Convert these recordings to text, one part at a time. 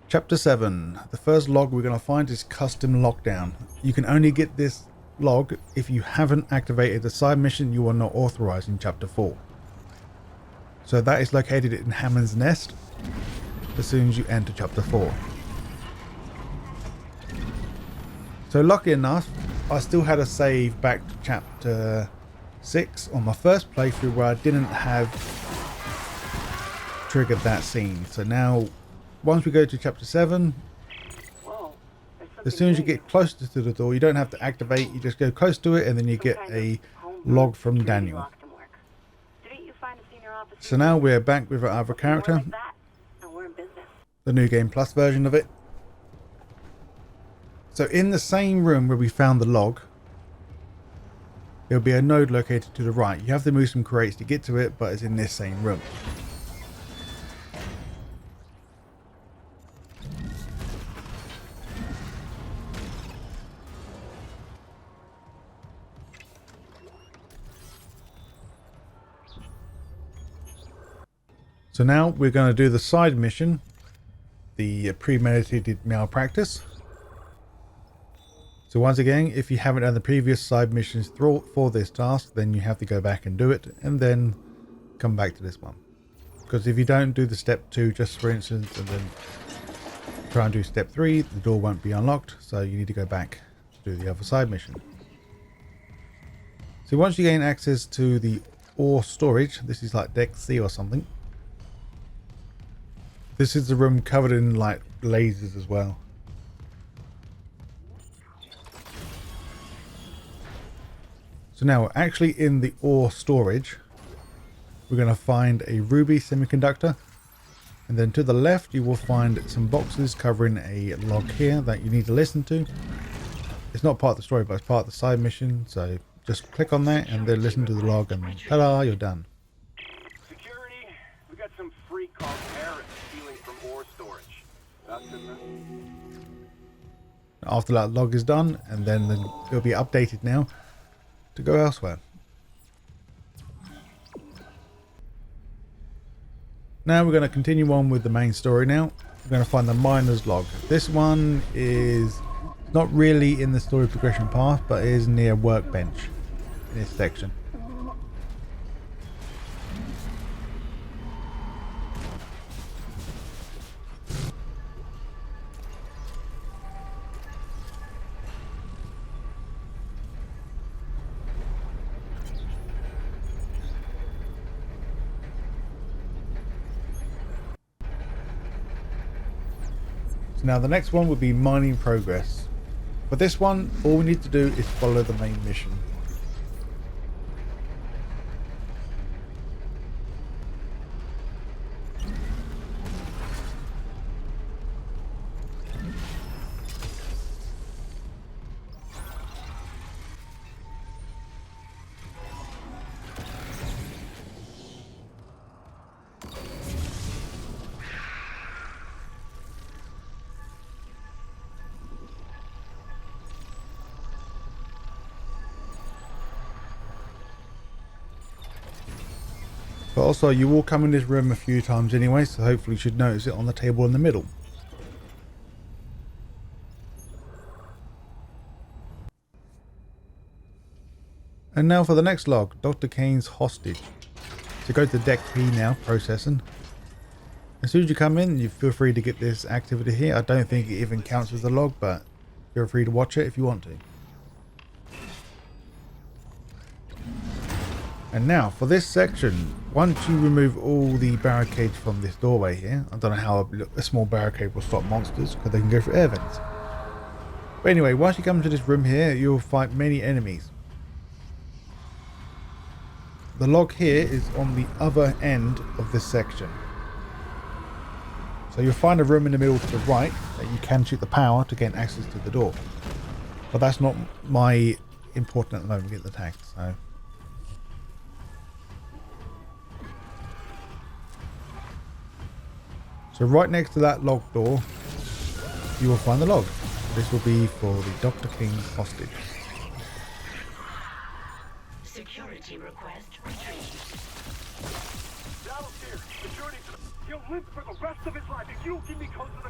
Chapter 7. The first log we're going to find is Custom Lockdown. You can only get this log if you haven't activated the side mission you are not authorized in Chapter 4. So that is located in Hammond's Nest as soon as you enter Chapter 4. So lucky enough, I still had a save back to Chapter 6 on my first playthrough where I didn't have triggered that scene. So now, once we go to Chapter 7, as soon as you get closer to the door, you don't have to activate, you just go close to it and then you get a log from Daniel. So now we're back with our other character, the New Game Plus version of it. So in the same room where we found the log, there'll be a node located to the right. You have to move some crates to get to it, but it's in this same room. So now we're going to do the side mission, the premeditated malpractice. So once again, if you haven't done the previous side missions for this task, then you have to go back and do it and then come back to this one. Because if you don't do the step 2, just for instance, and then try and do step 3, the door won't be unlocked. So you need to go back to do the other side mission. So once you gain access to the ore storage, this is like deck C or something. This is the room covered in like lasers as well. So now we're actually in the ore storage. We're going to find a ruby semiconductor. And then to the left you will find some boxes covering a log here that you need to listen to. It's not part of the story, but it's part of the side mission. So just click on that and then listen to the log and ta-da, you're done. Security, we got some freak called Harris stealing from ore storage. After that log is done, and then it'll be updated now to go elsewhere. Now we're going to continue on with the main story now. We're going to find the miner's log. This one is not really in the story progression path, but it is near workbench in this section. So now the next one would be mining progress. For this one, all we need to do is follow the main mission. But also you will come in this room a few times anyway, so hopefully you should notice it on the table in the middle. And now for the next log, Dr. Kyne's hostage. So go to deck P now, processing. As soon as you come in, you feel free to get this activity here. I don't think it even counts as a log, but feel free to watch it if you want to. And now for this section, once you remove all the barricades from this doorway here, I don't know how a small barricade will stop monsters because they can go through air vents. But anyway, once you come to this room here, you'll fight many enemies. The log here is on the other end of this section. So you'll find a room in the middle to the right that you can shoot the power to gain access to the door. But that's not my important at the moment to get the tag, so. So right next to that log door, you will find the log. This will be for the Dr. Kyne's hostage. Security request retrieved. Dallas here. Security. He'll live for the rest of his life if you give me code to the...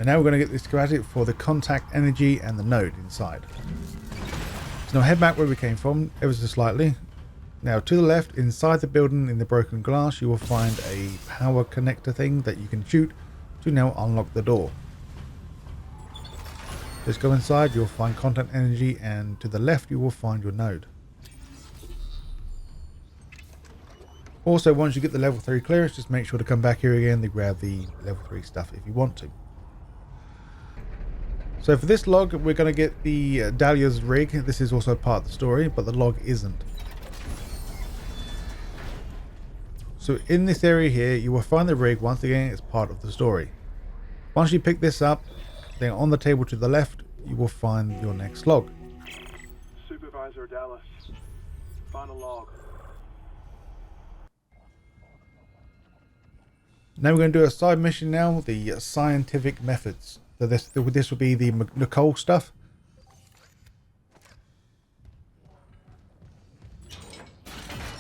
And now we're going to get the schematic for the contact energy and the node inside. So now head back where we came from, ever so slightly. Now to the left, inside the building in the broken glass, you will find a power connector thing that you can shoot to now unlock the door. Just go inside, you'll find contact energy, and to the left you will find your node. Also, once you get the level 3 clearance, just make sure to come back here again to grab the level 3 stuff if you want to. So for this log, we're going to get the Dahlia's rig. This is also part of the story, but the log isn't. So in this area here, you will find the rig. Once again, it's part of the story. Once you pick this up, then on the table to the left, you will find your next log. Supervisor Dallas. Final log. Now we're going to do a side mission now, the scientific methods. So this will be the Nicole stuff.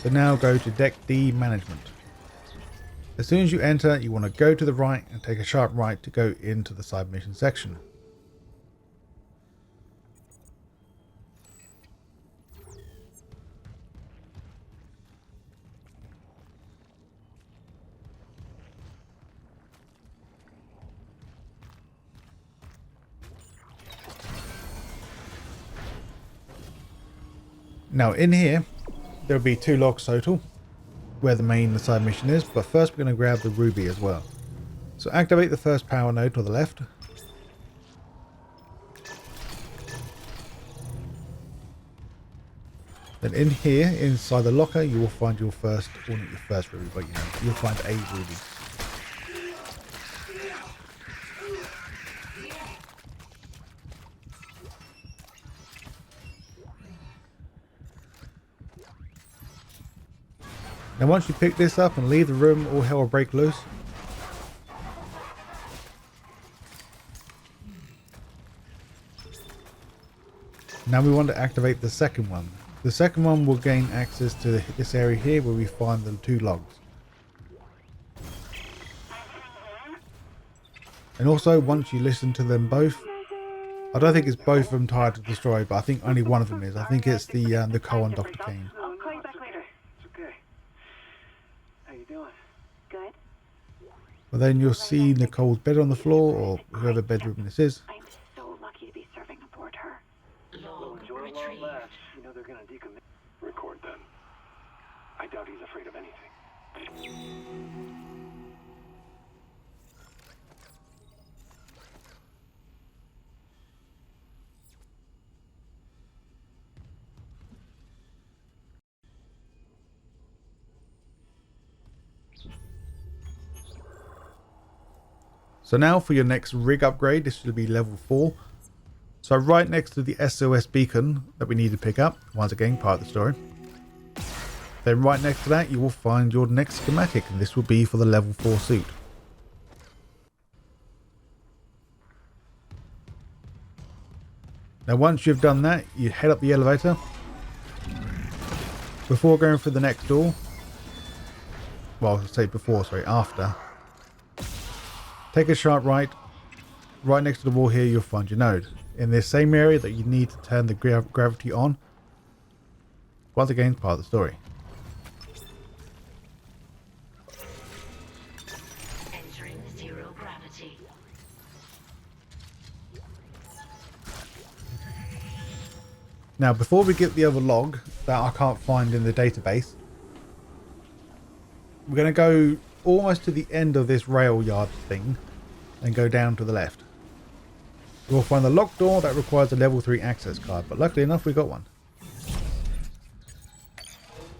So now go to Deck D Management. As soon as you enter, you want to go to the right and take a sharp right to go into the side mission section. Now in here, there'll be 2 logs total, where the main side mission is, but first we're going to grab the ruby as well. So activate the first power node to the left. Then in here, inside the locker, you will find your first, well not your first ruby, but you'll find a ruby. Now once you pick this up and leave the room, all hell will break loose. Now we want to activate the second one. The second one will gain access to this area here where we find the 2 logs. And also once you listen to them both, I don't think it's both of them tied to the story, but I think only one of them is. I think it's the Nicole and Dr. Kyne. I'll call you back later. It's okay. How you doing? Good. But then you'll see Nicole's bed on the floor, or whoever bedroom this is. I'm so lucky to be serving aboard her. Log Enjoy a long retrieved. laugh. You know they're gonna decommit. Record them. I doubt he's afraid of anything. So now for your next rig upgrade, this should be level 4. So right next to the SOS beacon that we need to pick up, once again part of the story. Then right next to that you will find your next schematic, and this will be for the level 4 suit. Now once you've done that, you head up the elevator. Before going for the next door, well I'll say before, sorry, after. Take a sharp right. Right next to the wall here you'll find your node. In this same area that you need to turn the gravity on. Once again, part of the story. Entering 0 gravity. Now before we get the other log that I can't find in the database, we're going to go almost to the end of this rail yard thing and go down to the left. We'll find the locked door that requires a level 3 access card, but luckily enough we got one.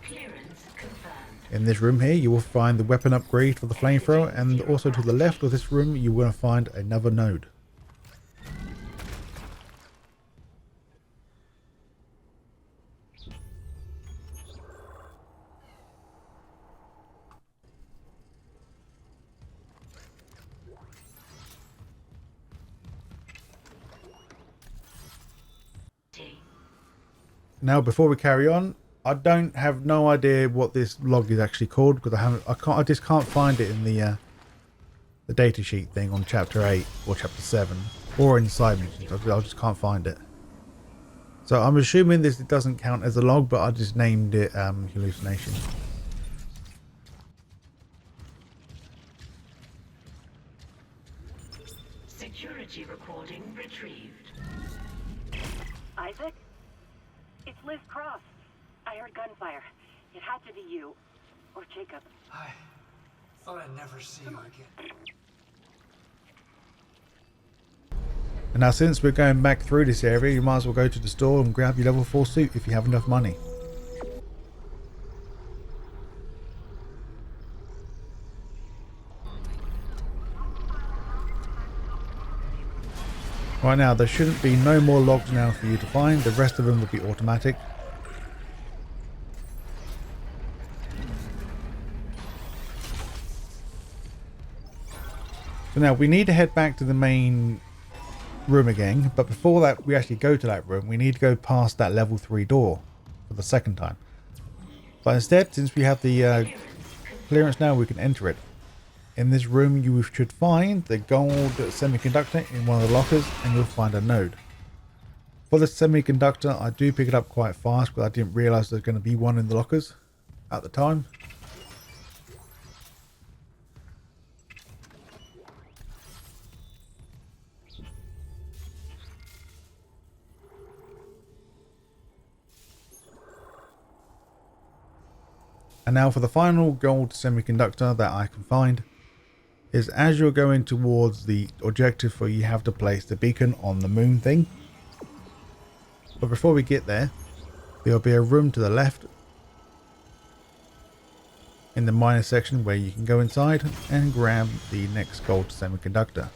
Clearance confirmed. In this room here you will find the weapon upgrade for the flamethrower, and also to the left of this room you will find another node. Now before we carry on, I have no idea what this log is actually called because I just can't find it in the the datasheet thing on chapter 8 or chapter 7 or in side missions. I just can't find it. So I'm assuming this doesn't count as a log, but I just named it hallucination. Security recording retrieved. Isaac? It's Liz Cross. I heard gunfire. It had to be you. Or Jacob. I thought I'd never see you again. And now since we're going back through this area, you might as well go to the store and grab your level 4 suit if you have enough money. Right now, there shouldn't be no more logs now for you to find. The rest of them will be automatic. So now we need to head back to the main room again, but before that we actually go to that room, we need to go past that level 3 door for the second time. But instead, since we have the clearance now, we can enter it. In this room you should find the gold semiconductor in one of the lockers, and you'll find a node. For the semiconductor, I do pick it up quite fast because I didn't realize there's going to be one in the lockers at the time. And now for the final gold semiconductor that I can find is as you're going towards the objective where you have to place the beacon on the moon thing. But before we get there, there'll be a room to the left in the minor section where you can go inside and grab the next gold semiconductor.